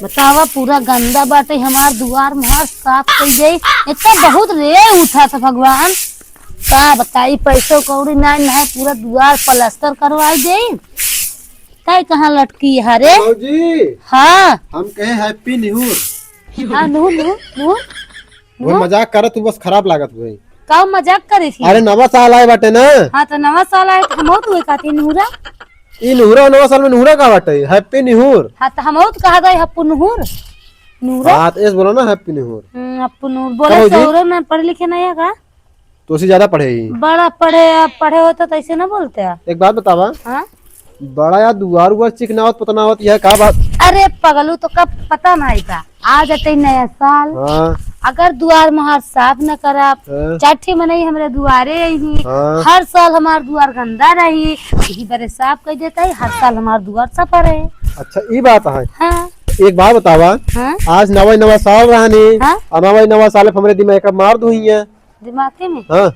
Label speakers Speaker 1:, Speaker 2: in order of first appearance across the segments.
Speaker 1: बतावा पूरा गंदा बाटे हमार दुआर मोहर साफ कर जाई। इतना बहुत रे उठा था भगवान का बताई पैसों कौड़ी ना ना पूरा दुआर प्लास्टर करवा दे। काय कहाँ लटकी है रे?
Speaker 2: जी
Speaker 1: हाँ
Speaker 2: हम कहे हैप्पी न्यू ईयर।
Speaker 1: हाँ नू नू नू
Speaker 2: वो मजाक करत तू बस खराब लागत भाई।
Speaker 1: का मजाक करे थी?
Speaker 2: अरे नवा साल आए बाटे ना।
Speaker 1: हाँ तो नवा साल आए तो हम हुए खाती नूरा।
Speaker 2: ई नूरा नवा साल में नूरा का बाटे हैप्पी न्यू ईयर।
Speaker 1: हाँ तो हम कहा गए हप्पू नूर नूरा।
Speaker 2: बात ऐसे बोलो ना हैप्पी न्यू ईयर।
Speaker 1: हप्पू नूर बोले सौरव ना पढ़े लिखे नहीं है का?
Speaker 2: तो उसी ज्यादा पढ़े ही।
Speaker 1: बड़ा पढ़े होता तो ऐसे ना बोलते हैं।
Speaker 2: एक बात बतावा।
Speaker 1: हाँ
Speaker 2: बड़ा यार दुआर उआर चिकनावत पतना होत यह का बात?
Speaker 1: अरे पगलू तो कब पता नहीं था आ जाते नया साल।
Speaker 2: हाँ
Speaker 1: अगर दुआर मोहर साफ न करा
Speaker 2: हाँ।
Speaker 1: चाठी मनाई हमारे दुआरे ही।
Speaker 2: हाँ।
Speaker 1: हर साल हमार दुआर गंदा रही यही बारे साफ कर देता है। हर साल हमार दुआर सफा रहे।
Speaker 2: अच्छा ये बात है।
Speaker 1: हाँ
Speaker 2: एक बात बतावा।
Speaker 1: हाँ
Speaker 2: आज नवा साल रहनी
Speaker 1: हाँ?
Speaker 2: और नवा साल हमारे दिमाग का मार दूही है।
Speaker 1: दिमाग में
Speaker 2: हाँ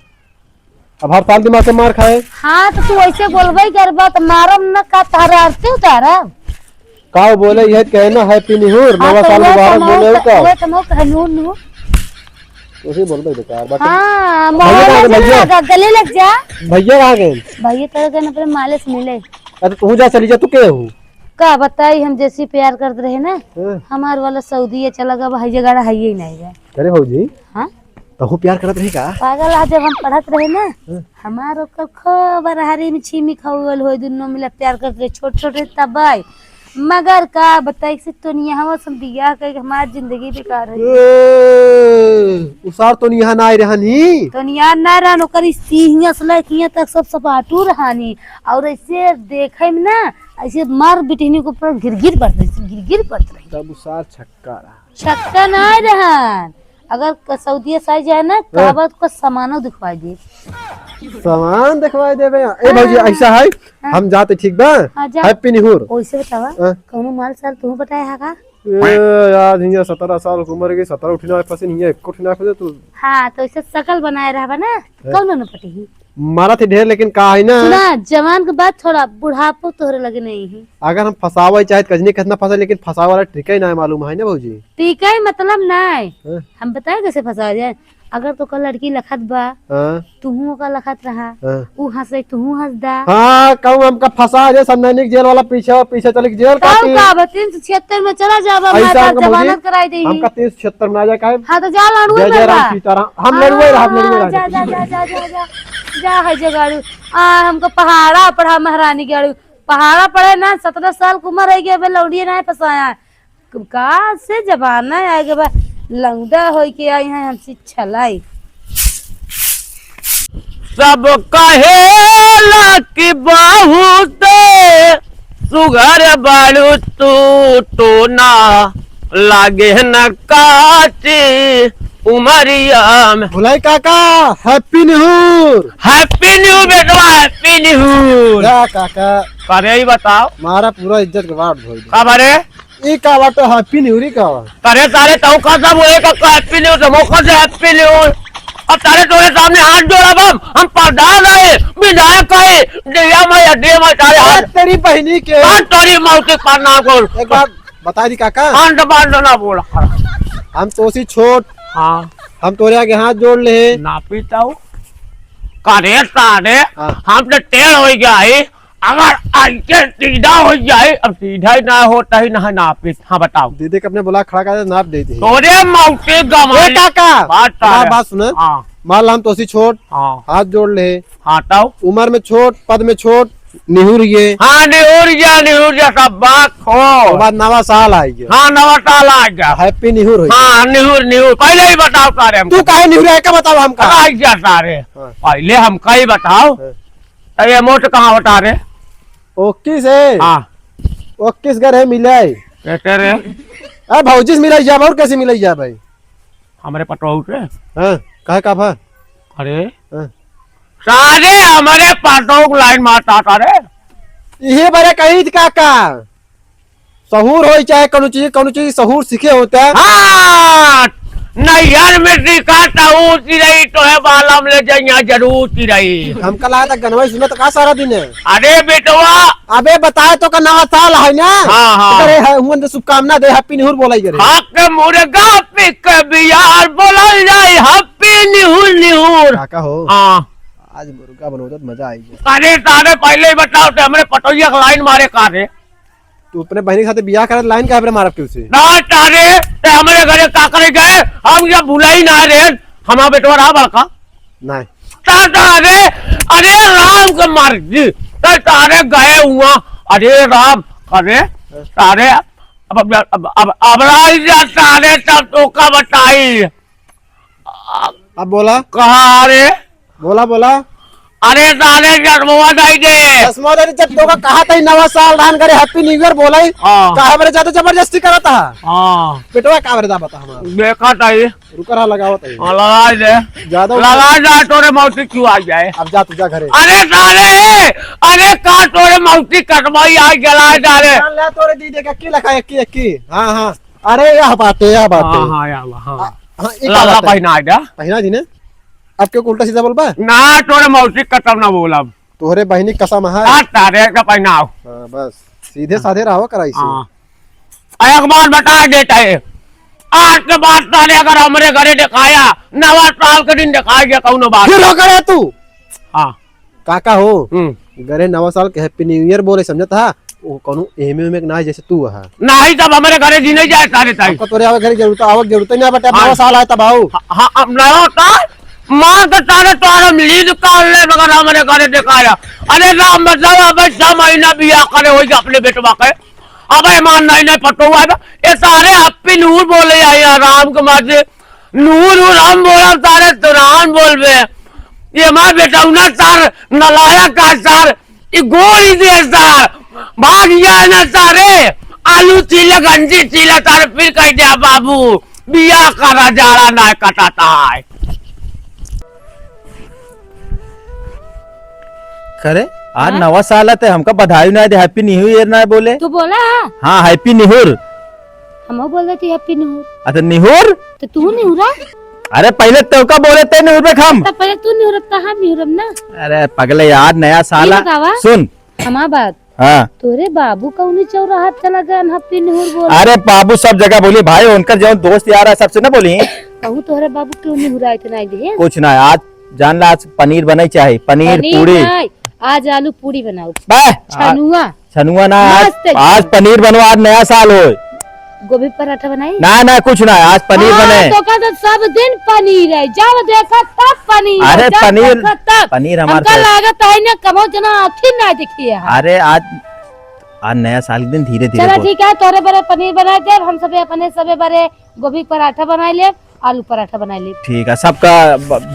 Speaker 2: अब हर साल दिमाग से मार खाए।
Speaker 1: हाँ तो तू ऐसे बोलबे करबा तो मारम न का तारा आरती उतारा
Speaker 2: का बोले यह कहना हैप्पी न्यू ईयर नवा साल मुबारक बोले का।
Speaker 1: वो तो मौत है नूर नूर।
Speaker 2: उसे बोल भाई बेकार बात।
Speaker 1: हाँ
Speaker 2: भैया
Speaker 1: मोहल्ला गले लग जा।
Speaker 2: भैया कहाँ गए?
Speaker 1: भैया तेरे के अपने मालिश मिले।
Speaker 2: अरे तू जा चली जा तू क्या हूँ?
Speaker 1: का बताई हम जैसे प्यार करते रहे ना
Speaker 2: हाँ।
Speaker 1: हमार वाला सऊदी चला गया भाई जगह है ही नहीं गए।
Speaker 2: अरे हो जी
Speaker 1: हाँ
Speaker 2: तो प्यार करत रही का?
Speaker 1: पागल आज जब हम पढ़त रहे ना हमार ओकर खबर हरी में छीमी खावल हो दोनों मिला प्यार करते रहे छोट छोटे तब मगर का बताई से तो नहीं हवा सब बिया कर हमार जिंदगी बेकार है।
Speaker 2: उसार तो यहाँ ना रहनी
Speaker 1: तो यार ना रहन ओकर सिंह असला किया तक सब सपाटू रहानी और ऐसे देखे में ना ऐसे मार बिटनी को ऊपर गिरगिर पड़त रही।
Speaker 2: तब उसार छक्का रहा।
Speaker 1: छक्का ना रहन अगर सऊदी साई जाए ना काबत को सामानो दिखवाई दे।
Speaker 2: सामान दिखवाई देवे। ए भौजी ऐसा है हम जाते ठीक बा। Happy new year.
Speaker 1: ओइसे बतावा कौनो माल साल तू बताया है का?
Speaker 2: यार हिया 17 साल की उम्र के 17 उठना पसे नहीं है एक उठना पसे तू।
Speaker 1: हाँ तो ऐसे शकल बनाए रहबा ना कौनो न पटी
Speaker 2: मारा थी ढेर लेकिन का है ना
Speaker 1: सुना जवान के बाद थोड़ा बुढ़ापो तोहरे लगे नहीं है।
Speaker 2: अगर हम फसावे चाहे कजनी कितना फंसा लेकिन फसावे वाला ट्रिक ही ना मालूम है ना भौजी।
Speaker 1: ठीक है मतलब नहीं हम बताए कैसे फंसा जाए। अगर तो कल लड़की लखत बा तुहू का लखत रहा ऊ हंसे तुहू हंस दा।
Speaker 2: हाँ कहूँ हमका फंसा दे संदैनिक जेल वाला पीछे चले जेल का
Speaker 1: 376 में चला जाबा जमानत कराई दी।
Speaker 2: हमका 376 में आ जाए काहे?
Speaker 1: हाँ तो जा लाडू
Speaker 2: जय जय राम सीताराम हम लड़ुए रहा
Speaker 1: जा जा जा जा जा जा जा है जगाड़ू हमको पहाड़ा पढ़ा महारानी गाड़ू पहाड़ा पढ़े ना 17 साल की उम्र है गया लौड़िए ना फसाया का से जमाना आ गया लौंडा हो के आई है हमसे छलाई।
Speaker 3: सब कहेला कि बहुत सुगर बालू तू ना लागे न काटी उमरिया में।
Speaker 2: भुलाई काका happy new year.
Speaker 3: Happy new बेटवा हैप्पी न्यू
Speaker 2: क्या काका
Speaker 3: करे ही बताओ
Speaker 2: मारा पूरा इज्जत के बाट धोई
Speaker 3: का बारे
Speaker 2: ई का बात हैप्पी न्यू ईयर का
Speaker 3: करे सारे तो का सब बोले का हैप्पी न्यू से मौका से हैप्पी न्यू। अब तारे तोरे सामने हाथ जोड़ा हम प्रधान है विधायक है दिया मैं तारे हाथ
Speaker 2: तेरी बहनी के
Speaker 3: तोरी मौत करना को
Speaker 2: एक बात बता दी काका
Speaker 3: अंड बांड ना बोला
Speaker 2: हम तोसी छोट
Speaker 3: हाँ
Speaker 2: हम तोरे आगे हाथ जोड़ ले
Speaker 3: ना पीता हूँ करे सारे हम तो टेढ़ हो गया है अगर ऐसे सीधा हो जाए अब सीधा ही ना होता ही ना नापित। हाँ बताओ
Speaker 2: दीदी के अपने बुला खड़ा कर नाप दे दी
Speaker 3: तोरे मौके गमाई
Speaker 2: काका बात सुन
Speaker 3: हाँ
Speaker 2: मान ला हम तोसी छोट
Speaker 3: हाँ
Speaker 2: हाथ जोड़ ले
Speaker 3: हटाओ
Speaker 2: उम्र में छोट पद में छोट निहुर ये
Speaker 3: हाँ निहुर जा सब बात हो
Speaker 2: बाद नवा साल आई गया।
Speaker 3: हाँ नवा साल आ गया
Speaker 2: हैप्पी निहुर हो
Speaker 3: हाँ निहुर पहले ही बताओ सारे हम
Speaker 2: तू काहे निहुर है का बताओ हमका
Speaker 3: आ गया सारे पहले हमका ही बताओ ये मोट कहाँ बता रहे?
Speaker 2: ओक्की से
Speaker 3: हाँ
Speaker 2: ओक्कीस घर है मिले
Speaker 3: कहते रहे
Speaker 2: अरे भौजी से मिलाई जा और कैसे मिलाई जा भाई
Speaker 3: हमारे पटवाऊ से
Speaker 2: हाँ कहे का भा
Speaker 3: अरे सारे हमारे पटवाऊ लाइन मारता सारे
Speaker 2: ये बारे कही काका सहूर हो चाहे कौन चीज सहूर सीखे होता है।
Speaker 3: हाँ नैहर में दिखाता हूँ चिड़ई तो है बालम ले जाइया जरूर चिड़ई।
Speaker 2: हमका लगा था गनवाई सुना तो का सारा दिन है।
Speaker 3: अरे बेटवा
Speaker 2: अबे बताए तो का नया साल है ना।
Speaker 3: हाँ, हाँ।
Speaker 2: अरे हुन तो शुभकामना दे, हैप्पी न्यू ईयर बोलाई करे।
Speaker 3: हक मुर्गा पिक बियार बोलल जाए हैप्पी निहुर निहुर।
Speaker 2: काका हो
Speaker 3: हाँ
Speaker 2: आज मुर्गा बनो तो मजा आएगी।
Speaker 3: अरे तारे पहले ही बताओ थे हमरे पटोइया का लाइन मारे कारे
Speaker 2: तू अपने बहन के साथ बियाह करे लाइन का मारा के उसे
Speaker 3: ना तारे ते हमारे घरे का करे गए हम क्या भूला ही ना रे हमारा बेटवा रहा बड़का
Speaker 2: नहीं
Speaker 3: तारे अरे राम के मर्जी तारे गए हुआ अरे राम अरे तारे अब तारे तब तो का बताई
Speaker 2: अब बोला
Speaker 3: कहा रे
Speaker 2: बोला बोला
Speaker 3: अरे तारे चश्मा नहीं दे
Speaker 2: चश्मा दे जब तो का कहा था नवा साल दान करे हैप्पी न्यू ईयर बोलाई
Speaker 3: हाँ।
Speaker 2: कहा मेरे ज्यादा जबरदस्ती करा था।
Speaker 3: हाँ
Speaker 2: बेटवा का बता बता हमारा
Speaker 3: देखा था ये
Speaker 2: रुका रहा लगावत है
Speaker 3: लगा दे
Speaker 2: ज्यादा
Speaker 3: लगा जाए तोरे मौसी क्यों आ जाए।
Speaker 2: अब जा तू जा घरे।
Speaker 3: अरे तारे अरे का तोरे मौसी कटवाई आ जला तारे
Speaker 2: ले तोरे दी दे की लखा एक हां हां अरे यह बात है
Speaker 3: हाँ यार हाँ
Speaker 2: हां
Speaker 3: लगा पहना दे
Speaker 2: पहना दी ने अब क्यों उल्टा सीधा बोल बा
Speaker 3: ना तोरे मौसी कटम ना बोला
Speaker 2: तोहरे बहनी कसम है।
Speaker 3: आ तारे का पहनाओ
Speaker 2: हां बस सीधे साधे रहो कराई से।
Speaker 3: हाँ एक बार बता देता है आज के बाद तारे अगर हमारे घरे दिखाया नवा साल के दिन दिखाएगा कौनो बात
Speaker 2: फिर हो करे तू।
Speaker 3: हाँ
Speaker 2: काका हो घरे नवा साल के हैप्पी न्यू ईयर बोले समझता है वो कोनो एमे में ना जैसे तू है
Speaker 3: नहीं तब हमारे घरे जी नहीं जाए तारे ताई
Speaker 2: आपको तोरे आवे घरे जरूरत नहीं बटे नवा साल आया तब आओ।
Speaker 3: हाँ अब नहीं होता माँ के तारे तो हम लीड कर ले मगर हमारे घरे दिखाया अरे राम मतलब अब 6 महीना बियाह करे हो अपने बेटवा के अब मान नहीं पटो हुआ ये सारे हैप्पी नूर बोले आए राम के माजे नूर हम बोला तारे तुरान बोल बे ये हमारे बेटा ना सार नलाया का सार ये गोली दे सार भाग गया ना सारे आलू चीला गंजी चीला तारे फिर कह दिया बाबू बियाह करा जाड़ा ना कटाता है।
Speaker 4: खरे आज नवा साल है हमका बधाई ना दे हैप्पी न्यू ईयर ना बोले
Speaker 1: तू बोला
Speaker 4: हाँ हैप्पी निहुर
Speaker 1: हम बोल रहे थे हैप्पी न्यू
Speaker 4: अच्छा निहुर
Speaker 1: तो तू नहीं रहा
Speaker 4: अरे पहले तो का बोले थे निहुर पे खम
Speaker 1: तब पहले तू नहीं रखता हम नहीं रम ना
Speaker 4: अरे पगले यार नया साल
Speaker 1: ये बतावा।
Speaker 4: सुन
Speaker 1: हमारा बात
Speaker 4: हाँ
Speaker 1: तोरे बाबू का उन्हीं चौराहा चला गया हैप्पी न्यू बोल
Speaker 4: अरे बाबू सब जगह बोली भाई उनका जो दोस्त यार है सबसे ना बोली
Speaker 1: कहूँ तोरे बाबू क्यों नहीं रहा इतना दे
Speaker 4: कुछ ना आज जान ला आज पनीर बनाई चाहे पनीर पूरी
Speaker 1: आज आलू पूरी बनाओ
Speaker 4: बे
Speaker 1: छनुआ
Speaker 4: छनुआ ना
Speaker 1: मस्त
Speaker 4: आज पनीर बनो आज नया साल हो
Speaker 1: गोभी पराठा बनाई
Speaker 4: ना कुछ ना आज पनीर बने
Speaker 1: तो का तो सब दिन पनीर है जब देखा तब पनीर
Speaker 4: अरे
Speaker 1: जब
Speaker 4: पनीर
Speaker 1: देखा तब।
Speaker 4: पनीर
Speaker 1: हमका
Speaker 4: हमारे
Speaker 1: लागत है ना कमो जना अथी ना दिखी है।
Speaker 4: अरे आज नया साल के दिन धीरे
Speaker 1: चलो
Speaker 4: धीरे
Speaker 1: ठीक है तोरे बड़े पनीर बना दे हम सबे अपने सबे बड़े गोभी पराठा बना ले आलू पराठा बना ले।
Speaker 4: ठीक है सबका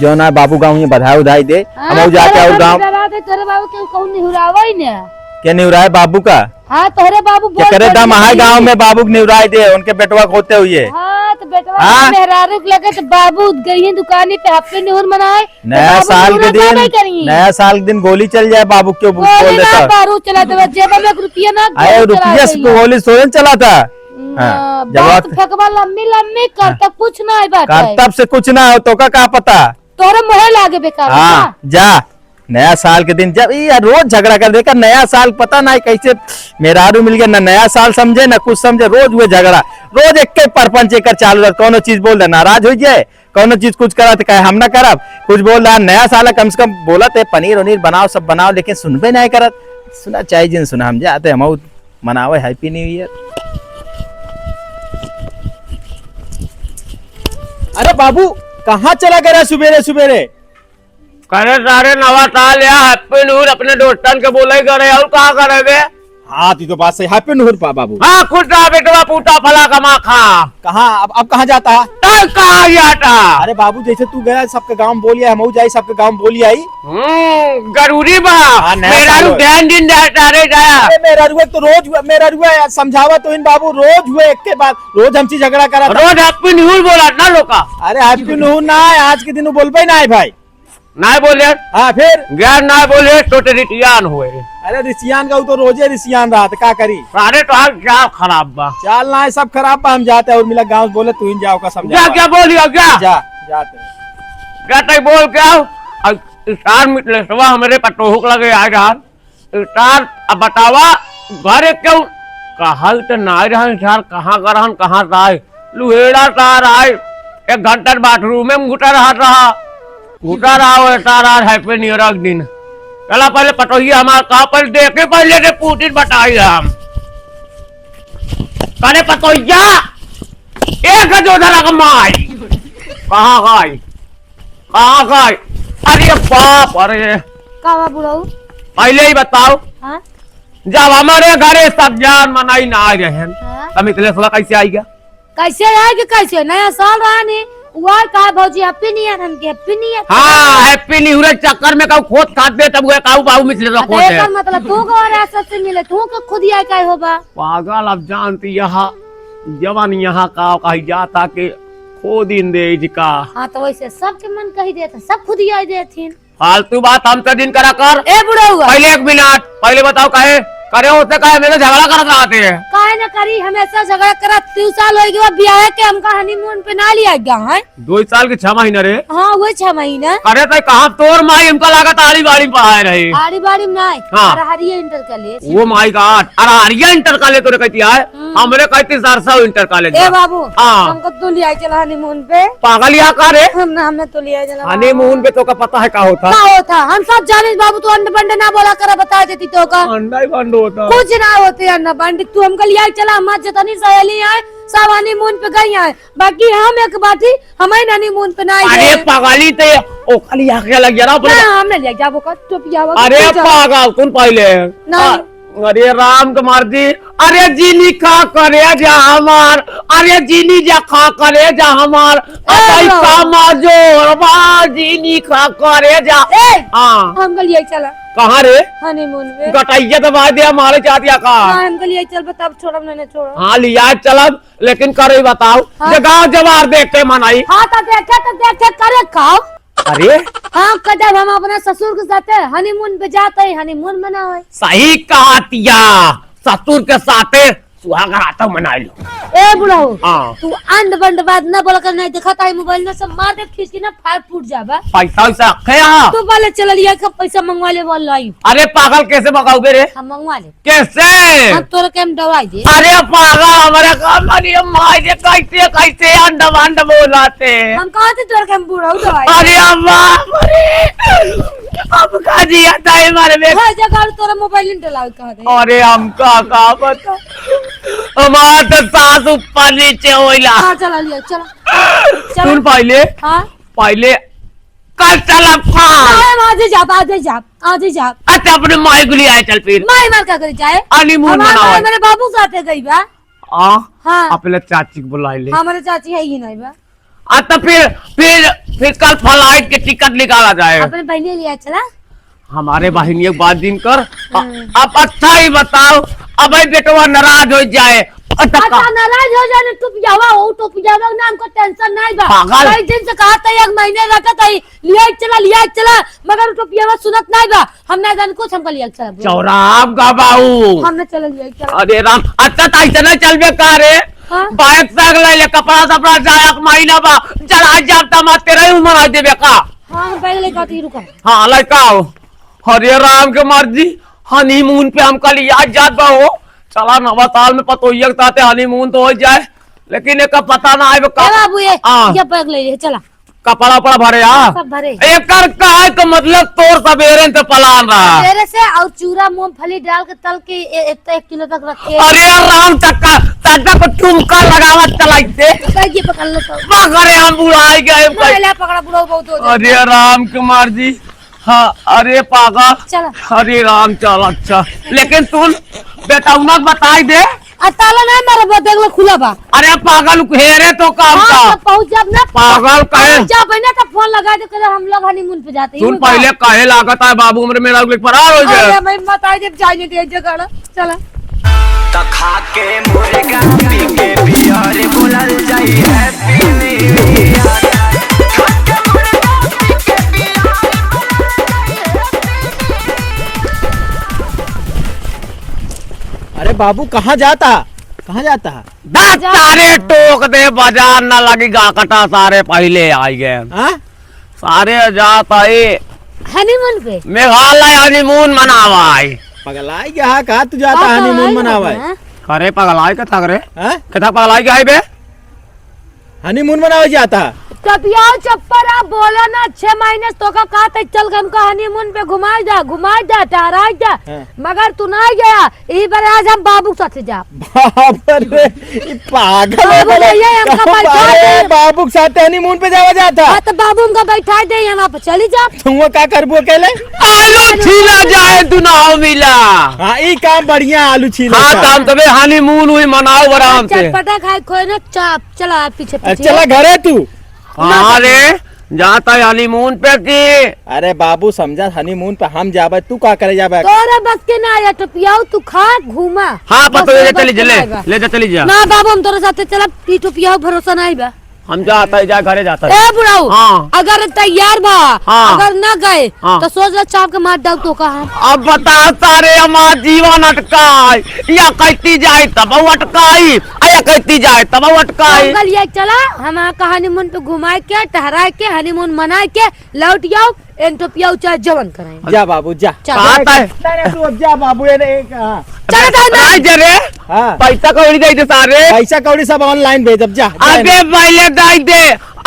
Speaker 4: जो ना बाबू गाँव में बधाई उधाई दे हम जाके और गाँव
Speaker 1: तोरे बाबू के कहूँ निहुरावा ही ना
Speaker 4: क्या निवराय बाबू का
Speaker 1: हाँ तोरे बाबू
Speaker 4: क्या करे दम हाय गाँव में बाबू के निवराय दे उनके बेटवा खोते हुए
Speaker 1: हाँ तो बेटवा
Speaker 4: हाँ?
Speaker 1: मेहरारू के लगे तो बाबू गई दुकानी पे हैप्पी न्यू ईयर मनाए तो
Speaker 4: नया
Speaker 1: बाबू
Speaker 4: साल के
Speaker 1: निहुरा
Speaker 4: दिन
Speaker 1: नहीं करेंगी।
Speaker 4: नया साल के दिन गोली चल जाए बाबू क्यों बोल
Speaker 1: गोली ना
Speaker 4: देता
Speaker 1: बारूद चला दे जेब में रुपया ना
Speaker 4: अरे
Speaker 1: गोली चला
Speaker 4: रुपया से
Speaker 1: देला।
Speaker 4: गोली सोन चला था हाँ, जब
Speaker 1: बात
Speaker 4: वक्त-
Speaker 1: फेंकवा लम्बी लम्बी कर तक कुछ ना है बात है
Speaker 4: तब से कुछ ना हो तो का क्या पता
Speaker 1: तोरे मोहे लागे बेकार
Speaker 4: हाँ जा नया साल के दिन जब ये रोज झगड़ा कर देखा नया साल पता ना कैसे मेहरारू मिल गया ना नया साल समझे ना कुछ समझे रोज हुए झगड़ा रोज एक परपंच एक चालू रहा कौनो चीज बोल रहा नाराज हो जाए कौनो चीज कुछ करा तो कहे हम ना करब कुछ बोल रहा नया साल है कम से कम बोला थे पनीर वनीर बनाओ सब बनाओ लेकिन सुनबे नहीं करत सुना चाहिए जिन सुना हम जाते हम मनावे हैप्पी न्यू ईयर। अरे बाबू कहाँ चला गया सुबेरे सुबेरे
Speaker 3: करे सारे नवा साल या हैप्पी न्यू ईयर अपने दोस्तन के बोले करे और कहा करे बे
Speaker 4: हाँ तो बात सही हैप्पी न्यू ईयर बाबू
Speaker 3: हाँ खुद बेटवा पूटा फला कमा खा
Speaker 4: कहाँ अब कहाँ जाता है
Speaker 3: तब कहा जाता
Speaker 4: अरे बाबू जैसे तू गया सबके गांव में बोली आई हम जाई सबके गांव में बोली आई
Speaker 3: जरूरी बा
Speaker 4: हाँ, नया
Speaker 3: मेरा
Speaker 4: साल हो।
Speaker 3: ध्यान दिन तारे जाया
Speaker 4: अरे मेरा रुए तो रोज हुए मेरा रुए समझावा तो इन बाबू रोज हुए एक के बाद रोज हमसे झगड़ा करा था।
Speaker 3: रोज हैप्पी न्यू ईयर बोला ना लोका
Speaker 4: अरे हैप्पी न्यू ईयर ना है आज के दिन बोलबे ना है भाई
Speaker 3: नहीं बोले
Speaker 4: हाँ फिर
Speaker 3: गैर नहीं बोले तो रिटियान हुए
Speaker 4: अरे रिसियान का वो तो रोजे रिसियान रहा था क्या करी
Speaker 3: सारे तो हाल क्या खराब बा
Speaker 4: चाल ना है सब खराब बा हम जाते हैं और मिला गाँव बोले तू ही जाओ का समझा
Speaker 3: क्या क्या बोलियो क्या
Speaker 4: जा जाते
Speaker 3: क्या तय बोल क्या स्टार मिटले सवा हमारे पटोहुक लगे आ जान स्टार अब बतावा घरे क्यों कहल तो ना रहन स्टार कहाँ करहन कहाँ जाए लुहेड़ा तार आए 1 घंटा बाथरूम में घुटा रहा वो स्टार आज हैप्पी न्यू ईयर दिन चला पहले पटोहिया हमारा कहा पर देखे पहले से पुतिन बताई हम करे पटोहिया एक जो धरा कमाई कहाँ गई अरे बाप अरे
Speaker 1: का बा बुढ़ऊ
Speaker 3: पहले ही बताओ
Speaker 1: हाँ
Speaker 3: जब हमारे घरे सब जान मनाई ना आ रहे हैं
Speaker 1: हाँ?
Speaker 3: तब इतने सोला कैसे आई गया
Speaker 1: कैसे आएगी कैसे नया साल रहा नहीं हुआ कहा भौजी हैप्पी न्यू ईयर हमके हैप्पी न्यू ईयर
Speaker 3: हाँ हैप्पी न्यू ईयर चक्कर में कहूँ खोद खाद दे तब वो कहूँ बाबू मिचले तो खोद है
Speaker 1: मतलब तू को ऐसा से मिले तू को खुद ही आए होगा
Speaker 3: पागल अब जानती यहाँ जवान यहाँ का कही जाता कि खोद इन दे इसका
Speaker 1: हाँ तो वैसे सबके मन कही देता सब खुद ही आ देथिन
Speaker 3: फालतू बात हम तो दिन करा कर
Speaker 1: ए बुढ़ा हुआ
Speaker 3: पहले 1 मिनट पहले बताओ कहे करे होते कहे मेरे झगड़ा करते आते हैं
Speaker 1: काहे न करी हमेशा झगड़ा करत 3 साल हो गए ब्याह के हमका हनीमून पे ना लिया गया है
Speaker 3: 2 साल के 6 महीने रे
Speaker 1: हाँ वो 6 महीना
Speaker 3: अरे तो कहाँ तोर माई हमको लागत आड़ी बाड़ी पढ़ाए रहे
Speaker 1: आड़ी बाड़ी में नहीं
Speaker 3: हाँ।
Speaker 1: अरे हरिया इंटर कॉलेज
Speaker 3: वो माई गॉड अरे हरिया इंटर कॉलेज तो कहती है हमरे कहती सरसा इंटर कॉलेज
Speaker 1: ए बाबू
Speaker 3: हाँ।
Speaker 1: हमको तो लिया चला हनीमून पे
Speaker 3: पागल यहाँ का रे
Speaker 1: हमने तो लिया चला
Speaker 3: हनीमून पे तो का पता है क्या होता
Speaker 1: क्या होता हम सब जाने बाबू तू अंडे बंडे ना बोला कर बता देती तो का
Speaker 3: अंडा ही बंद होता
Speaker 1: कुछ ना होते अन्ना बंडी तू हमको लिया चला मत जतनी सहेली आए सब हनीमून पे गई है बाकी हम एक बाटी हमें हनीमून पे ना
Speaker 3: अरे पागली ते ओ खाली आके लग गया ना अपने
Speaker 1: हमने ले जाबो का टोपिया
Speaker 3: अरे पागल तुम पहले
Speaker 1: नहीं।
Speaker 3: अरे राम कुमार जी अरे जीनी खा करे जा हमार अरे जीनी जा खा करे जा हमार अबई समाजो बा जीनी खा करे जा हाँ
Speaker 1: हमको लिया चला
Speaker 3: कहाँ रे
Speaker 1: हनीमून पे
Speaker 3: गटाइया दबा दिया हमारे चातिया का
Speaker 1: हाँ हमको लिया चल बता छोड़ा मैंने छोड़ा
Speaker 3: हाँ लिया चलब लेकिन करे बताओ जगह जवार देख के मनाई
Speaker 1: हाँ तो देखे करे खाओ
Speaker 3: अरे
Speaker 1: हाँ कदम हम अपने ससुर के साथ हनीमून पे जाते हैं हनीमून मनावे
Speaker 3: सही कहा तिया ससुर के साथ सुहागर आता मना लो
Speaker 1: ए बुढ़ाऊ
Speaker 3: हाँ
Speaker 1: तू अंड बंड बात न बोला कर नहीं देखा था मोबाइल में सब मार दे खींच ना फाड़ फूट जाबा
Speaker 3: पैसा वैसा रखे यहाँ
Speaker 1: तू बोले चल लिया का पैसा मंगवा ले बोल लाई
Speaker 3: अरे पागल कैसे मंगाओगे रे
Speaker 1: हम मंगवा ले
Speaker 3: कैसे
Speaker 1: हम तोरे के हम दवाई दे
Speaker 3: अरे पागल हमारे काम अरे माई जे कैसे कैसे अंडा अंडा बोलाते
Speaker 1: हम कहा थे तोरे के हम बुढ़ाऊ दवाई
Speaker 3: अरे अम्मा अरे अब का जी आता है हमारे में
Speaker 1: हर जगह तोरा मोबाइल नहीं डलाओ कहा दे
Speaker 3: अरे हम का बता हमारा तो सास ऊपर नीचे होइला
Speaker 1: हाँ चला लिया चला
Speaker 3: सुन पहले
Speaker 1: हाँ
Speaker 3: पहले कल चला फान
Speaker 1: आज जा
Speaker 3: अच्छा अपने माई को लिए आए चल फिर
Speaker 1: माई मार का कर जाए
Speaker 3: हनीमून
Speaker 1: हमारे
Speaker 3: मनाओ
Speaker 1: मेरे बाबू साथे गई बा
Speaker 3: आ
Speaker 1: हाँ
Speaker 3: अपने चाची को बुला ले
Speaker 1: हमारे चाची है ही नहीं बा
Speaker 3: तो फिर कल फ्लाइट के टिकट निकाला जाए
Speaker 1: अपने बहनी लिया चला
Speaker 3: हमारे बहनी एक बात दिन कर अब अच्छा ही बताओ अब बेटवा नाराज हो जाए
Speaker 1: अच्छा नाराज हो जाने टूप जावा नाम को टेंशन नहीं बा
Speaker 3: पागल।
Speaker 1: कई दिन से कहा था 1 महीने रखा था लिया चला मगर टोपिया सुनत नहीं बा हमने जान कुछ हमको लिया चला
Speaker 3: चौराब गबाऊ
Speaker 1: हमने चला लिया चला
Speaker 3: अरे राम अच्छा तो ऐसा नहीं चलबे का रे
Speaker 1: हाँ?
Speaker 3: बाइक साग ले कपड़ा सपड़ा जाए 1 महीना बा चला जाब तमा तेरे उम्र आ देबे का
Speaker 1: हाँ हम पहले लेकर आती रुका
Speaker 3: हाँ लड़का हरे राम के मर्जी हनीमून पे हम कल याद जात बा हो चला नवा साल में पतोइया के साथ हनीमून तो हो जाए लेकिन एक पता ना आए
Speaker 1: बाबू ये बैग ले चला
Speaker 3: कपड़ा उपड़ा भरे
Speaker 1: सब भरे
Speaker 3: एक का है तो मतलब तोर सवेरे से पलान रहा
Speaker 1: मेरे से और चूरा मूंगफली डाल के तल के 1 किलो तक रखे
Speaker 3: अरे राम टक्का को ठुमका लगावत चलाइते
Speaker 1: ये पकड़ लो तो
Speaker 3: पकड़े हम बुढ़ाई गए
Speaker 1: पहले पकड़ा बुढ़ो बहुत हो
Speaker 3: अरे राम कुमार जी हाँ अरे पागल
Speaker 1: चला
Speaker 3: हरे राम चल अच्छा लेकिन सुन बेटा उनक बताई दे
Speaker 1: ताला नहीं मारा देख लो खुला बा
Speaker 3: अरे पागल घेरे तो काम
Speaker 1: हाँ,
Speaker 3: का
Speaker 1: तो पहुंच जब ना
Speaker 3: पागल कहे
Speaker 1: जब है ना तो फोन लगा दे कर हम लोग हनीमून पे जाते हैं
Speaker 3: सुन पहले कहे लागत है बाबू मेरा फरार हो
Speaker 1: अरे
Speaker 3: जाए
Speaker 1: मैं बताई जब जाने दे जगह चला
Speaker 5: त खा के मुर्गा पी के बियर बोलल जाई हैप्पी न्यू ईयर खा के मुर्गा पी के बियर
Speaker 4: बाबू कहाँ जाता है?
Speaker 3: सारे टोक दे बाजार न लगी गाकटा सारे पहले आई गए
Speaker 4: हाँ?
Speaker 3: सारे जाता है
Speaker 1: हनीमून पे
Speaker 3: मेघालय हनीमून मनावाई
Speaker 4: पगलाई गया कहा तू जाता हनीमून मनावे?
Speaker 3: करे पगलाई के थक रे
Speaker 4: हाँ?
Speaker 3: कथा पगलाई के आई बे
Speaker 4: हनीमून मनावे जाता?
Speaker 1: कपिया चप्पर आप बोला ना 6 महीने तो का कहा था चल हमको हनीमून पे घुमा जा टहरा जा
Speaker 4: हाँ।
Speaker 1: मगर तू नहीं गया यही बार आज हम बाबू के साथ जा
Speaker 4: बाप रे ये पागल है
Speaker 1: बाबू
Speaker 4: बड़े।
Speaker 1: भैया, हमका
Speaker 4: कहाँ
Speaker 1: बैठा
Speaker 4: अरे
Speaker 1: दे।
Speaker 4: बाबू के साथ हनीमून पे जावा जाता?
Speaker 1: हाँ तो बाबू हमको बैठा दे यहाँ पे चली जा
Speaker 4: तुम क्या करबो अकेले?
Speaker 3: आलू छीला जाए दुनाव मिला
Speaker 4: हाँ ये काम बढ़िया आलू छीला
Speaker 3: हाँ
Speaker 4: का।
Speaker 3: काम तबे हनीमून हुई मनाओ आराम से
Speaker 1: चटपटा खाए खोए ना चाप चला पीछे पीछे
Speaker 4: चला घरे तू।
Speaker 3: हाँ रे जाता है हनीमून पे की
Speaker 4: अरे बाबू समझा हनीमून पे हम जाबे तू का करे जाबे?
Speaker 1: तोरे बस के ना आया टपियाओ तू खा घूमा
Speaker 3: हाँ
Speaker 1: बस
Speaker 3: पतो ले
Speaker 1: बस
Speaker 3: चली
Speaker 1: के
Speaker 3: ले
Speaker 1: ना आएगा।
Speaker 3: ले जा चली जा
Speaker 1: ना बाबू हम तोरे साथे चला पी टपियाओ भरोसा नहीं बा
Speaker 3: हम जाता है जा घरे जाता है
Speaker 1: ए बुढ़ाऊ
Speaker 3: हाँ।
Speaker 1: अगर तैयार बा
Speaker 3: हाँ।
Speaker 1: अगर न गए
Speaker 3: हाँ।
Speaker 1: तो सोच ले चाप के मार डाल तो कहा
Speaker 3: अब बता सारे हमार जीवन अटकाई या कहती जाए तब अटकाई या कहती जाए तब अटकाई
Speaker 1: अंकल ये चला हम हनीमून पे घुमाए के टहराए के हनीमून मनाए के लौट जाओ इन टोपिया चाहे जवन कराए
Speaker 4: जा बाबू जा।
Speaker 1: चल।
Speaker 3: आता है
Speaker 4: नहीं, तू अब जा बाबू ये हाँ।
Speaker 1: चल
Speaker 3: आई जा रे
Speaker 4: हाँ।
Speaker 3: पैसा कौड़ी दे दे सारे
Speaker 4: पैसा कौड़ी सब ऑनलाइन भेज अब जा।
Speaker 3: आगे पहले दे दे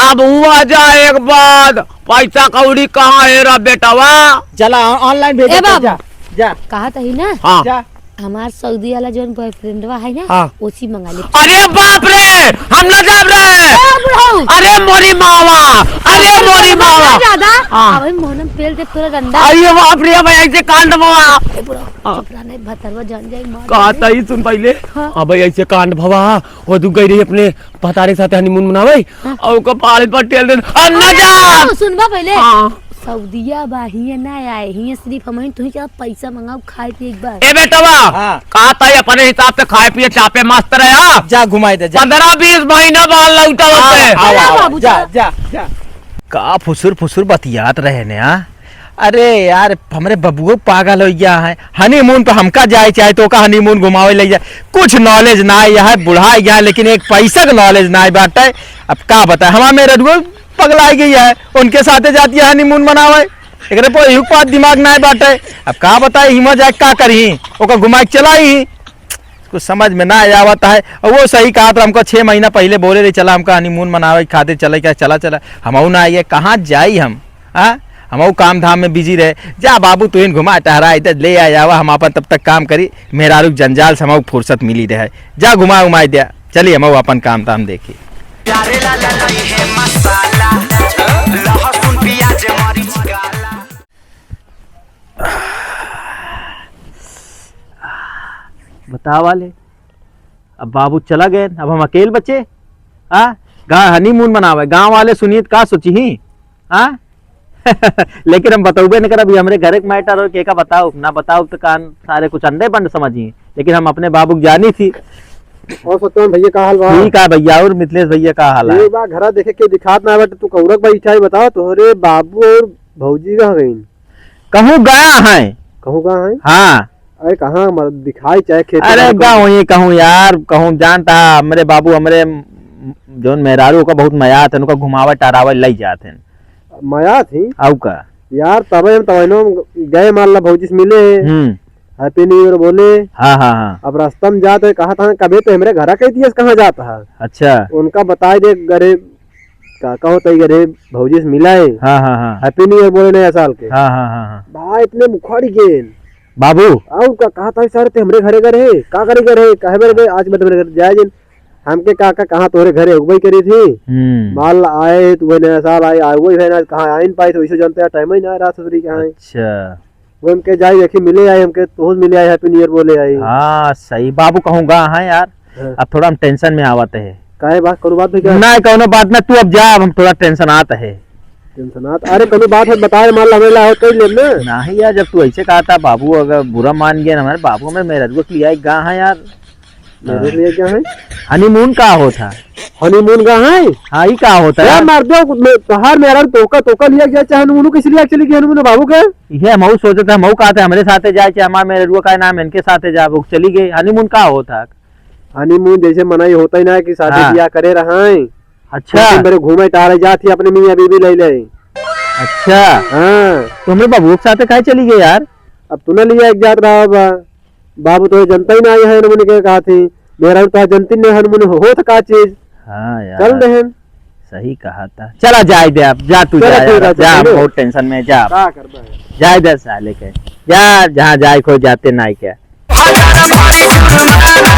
Speaker 3: अब हुआ जाए एक बाद पैसा कौड़ी कहाँ है रा बेटावा
Speaker 4: चला ऑनलाइन भेज
Speaker 1: ए
Speaker 4: जा
Speaker 1: बाबू।
Speaker 4: जा जा
Speaker 1: कहा था ही ना
Speaker 3: हाँ
Speaker 4: जा।
Speaker 1: हमार सऊदी वाला जो बॉयफ्रेंड है ना
Speaker 3: हाँ।
Speaker 1: उसी मंगा ले
Speaker 3: अरे बाप रे हम न जा रे
Speaker 1: बुढ़ाऊ
Speaker 3: अरे मोरी मावा अरे मोरी मावा
Speaker 1: ज्यादा
Speaker 3: हाँ।
Speaker 1: अबे मोहनम पेल दे पूरा डंडा
Speaker 3: अरे बाप रे भाई ऐसे कांड मावा
Speaker 1: ए बुढ़ाऊ चुपला नहीं भतरवा जान जाए मार
Speaker 3: कहता ही सुन पहले
Speaker 1: हाँ।
Speaker 3: अब ऐसे कांड भवा वो तू गई रही अपने पतारे के साथ हनीमून मनावे और को पाल पर टेल दे न जा
Speaker 1: सुनबा पहले
Speaker 3: हाँ।
Speaker 1: सऊदिया बा हिये ना आए हिये सिर्फ हम तू ही पैसा मंगाओ खाए पिए एक बार
Speaker 3: ए बेटवा
Speaker 4: हाँ।
Speaker 3: कहता है अपने हिसाब से खाए पिए चापे मस्त रहा
Speaker 4: जा घुमाई दे जा।
Speaker 3: 15-20 महीना बाद लौटा होते
Speaker 4: आओ, आओ,
Speaker 1: बाबू,
Speaker 4: जा
Speaker 1: जा।
Speaker 4: जा जा। का फुसुर बतियात रहे ने हाँ? अरे यार हमरे बबुओ पागल हो गया है हनीमून पे हमका जाए चाहे तो का हनीमून घुमावे ले जाए कुछ नॉलेज ना है बुढ़ा गया लेकिन एक पैसा का नॉलेज ना है बाटे अब का बताए हमारा मेरे रुआ पगलाई गई है उनके साथे जाती है हनीमून मनावे एकरे पर युग पात दिमाग ना है बाटे अब का बताए हिम्मत जाए का करी ओका घुमा के चला ही कुछ समझ में ना आवता है और वो सही कहा था हमको 6 महीना पहले बोले रही चला हमका हनीमून मनावे खाते चले क्या चला हम ना आइए कहाँ जाई हम हाँ हम काम धाम में बिजी रहे जा बाबू तू इन घुमा टहरा इधर ले आ जावा हम अपन तब तक काम करी मेरा रुक जंजाल से हम फुर्सत मिली रहे जा घुमा उमा दिया चलिए हम अपन काम धाम देखी
Speaker 5: प्यारे ला ला ला ये मसाला लहसुन प्याज मरीच काला
Speaker 4: बता वाले अब बाबू चला गए अब हम अकेले बचे हाँ गाँव हनीमून मनावे गाँव वाले सुनिए का सोची ही हाँ लेकिन हम बताओगे नहीं कर अभी हमारे घर एक मैटर हो के का बताओ ना बताओ तो कान सारे कुछ अंडे बंद समझिए लेकिन हम अपने बाबू की जानी थी
Speaker 2: और सत्यवान भैया का हाल बा?
Speaker 4: ठीक है भैया और मिथिलेश भैया का हाल है
Speaker 2: ये बा घरा देखे के दिखात ना बट तू कौरक भाई इच्छा बताओ तोहरे बाबू और भौजी कहाँ गई?
Speaker 4: कहूँ गया है
Speaker 2: कहूँ कहाँ है?
Speaker 4: हाँ
Speaker 2: अरे कहाँ दिखाई चाहे खेत
Speaker 4: अरे गाँव ये कहूँ यार कहूँ जानता हमारे बाबू हमारे जो मेहरारू का बहुत मया थे उनका घुमावे टहरावे ले जाते
Speaker 2: माया थी
Speaker 4: आउ का
Speaker 2: यार तबे हम तबनो गए मान ला भौजी से मिले हैप्पी न्यू ईयर बोले।
Speaker 4: हाँ हाँ हाँ
Speaker 2: अब रास्ता में जाते कहा था कभी तो हमारे घर का दियस कहाँ जाता है
Speaker 4: अच्छा
Speaker 2: उनका बताए दे गरे काका होता ही गरे भौजी से मिला है
Speaker 4: हाँ हाँ हाँ
Speaker 2: हैप्पी न्यू ईयर बोले नया साल के
Speaker 4: हाँ हाँ हाँ हाँ
Speaker 2: भाई इतने मुखाड़ी गेन
Speaker 4: बाबू
Speaker 2: आउ का कहा था सर ते हमरे घरे घर है का करे घर है कहे मेरे आज बट मेरे घर जाए जिन हमके काका कहाँ तोरे घरे उगई करी थी माल आए तो वही नया साल आए वही है ना कहाँ आइन पाए तो इसे जानते हैं टाइम ही ना रात ससुरी कहाँ है
Speaker 4: अच्छा
Speaker 2: वो हमके जाए देखी मिले आए हमके तो मिले आए हैप्पी न्यू ईयर बोले आए।
Speaker 4: हाँ सही बाबू कहूँगा हाँ यार
Speaker 2: हाँ।
Speaker 4: अब थोड़ा हम टेंशन में आवत है
Speaker 2: काहे बात करो बात में क्या
Speaker 4: ना कोनो बात ना तू अब जा अब हम थोड़ा टेंशन आता है
Speaker 2: टेंशनात अरे कभी बात है बताए मान हमें ला कर ले ना
Speaker 4: नहीं यार जब तू ऐसे कहा था बाबू अगर बुरा मान गया ना हमारे बाबू में मेरा रुक लिया एक गाँव है यार
Speaker 2: मेरे लिए क्या है
Speaker 4: हनीमून का होता
Speaker 2: हनीमून का है
Speaker 4: हाँ ही क्या होता
Speaker 2: क्या
Speaker 4: है
Speaker 2: मार दो तोहार मेरा टोका लिया गया चाहे हनीमून किस लिए चली गई हनीमून बाबू के
Speaker 4: ये मऊ सोचे था मऊ कहा था हमारे साथे जाए चाहे हमारे मेरे रुआ का नाम है, इनके साथे जा वो चली गई हनीमून का होता।
Speaker 2: हनीमून जैसे मनाई होता ही ना है कि शादी
Speaker 4: हाँ।
Speaker 2: ब्याह करे रहा है।
Speaker 4: अच्छा
Speaker 2: मेरे घूमे टाले जाती अपने मियाँ बीबी ले ले।
Speaker 4: अच्छा
Speaker 2: हाँ
Speaker 4: तुमने बाबू के साथे कहे चली गई यार।
Speaker 2: अब तूने लिया एक जात रहा बाबू तो जनता ही ना है हनुमान के कहा थी मेरा तो जनती ने हनुमान हो था का चीज।
Speaker 4: हाँ यार
Speaker 2: चल रहे
Speaker 4: सही कहा था। चला जाए दे अब जा तू
Speaker 2: चलो
Speaker 4: जा
Speaker 2: ठीक है,
Speaker 4: यार, जा
Speaker 2: चलो।
Speaker 4: बहुत टेंशन में जा
Speaker 2: क्या करना है
Speaker 4: जाए दे साले के जा जहाँ जाए कोई जाते ना क्या।
Speaker 5: हजार भारी जुर्माना